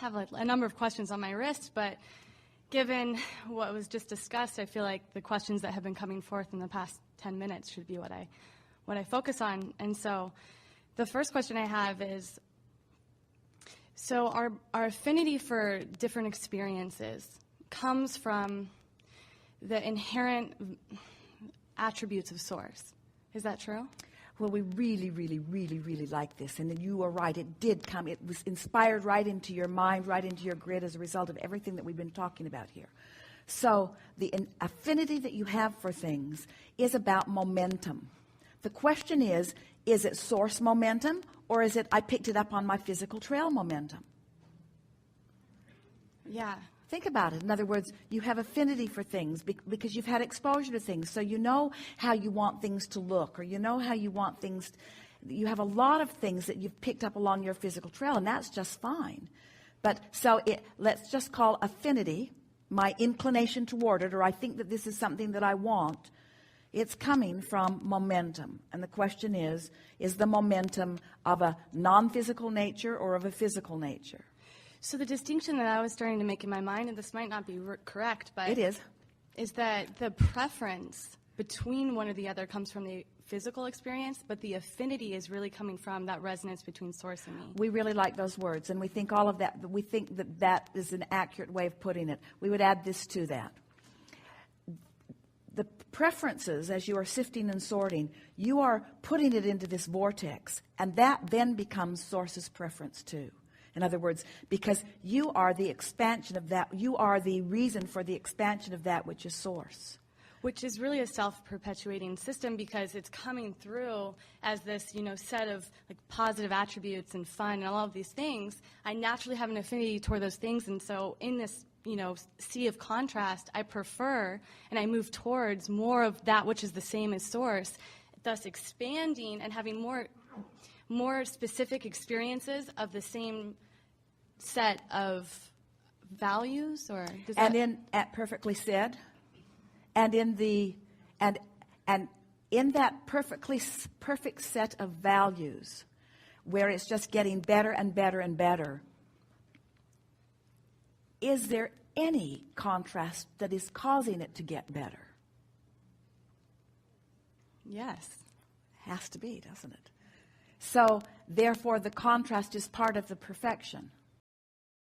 have a number of questions on my wrist, but given what was just discussed, I feel like the questions that have been coming forth in the past 10 minutes should be what I focus on. And so the first question I have is, so our affinity for different experiences comes from the inherent attributes of source. Is that true? Well, we really, really, really, really like this. And you are right. It did come. It was inspired right into your mind, right into your grid as a result of everything that we've been talking about here. So the affinity that you have for things is about momentum. The question is it source momentum, or is it I picked it up on my physical trail momentum? Yeah. Think about it. In other words, you have affinity for things because you've had exposure to things. So you know how you want things to look, or you know how you want things. You have a lot of things that you've picked up along your physical trail, and that's just fine. But so let's just call affinity my inclination toward it, or I think that this is something that I want. It's coming from momentum. And the question is the momentum of a non-physical nature or of a physical nature? So the distinction that I was starting to make in my mind, and this might not be correct, but it is that the preference between one or the other comes from the physical experience, but the affinity is really coming from that resonance between source and me. We really like those words, and we think all of that. We think that is an accurate way of putting it. We would add this to that. The preferences, as you are sifting and sorting, you are putting it into this vortex, and that then becomes source's preference too. In other words, because you are the expansion of that, you are the reason for the expansion of that which is source. Which is really a self-perpetuating system, because it's coming through as this, set of like positive attributes and fun and all of these things. I naturally have an affinity toward those things, and so in this, sea of contrast, I prefer and I move towards more of that which is the same as source, thus expanding and having more specific experiences of the same set of values, or does that... perfectly said, and in that perfect set of values, where it's just getting better and better and better, is there any contrast that is causing it to get better? Yes. Has to be, doesn't it? So, therefore, the contrast is part of the perfection.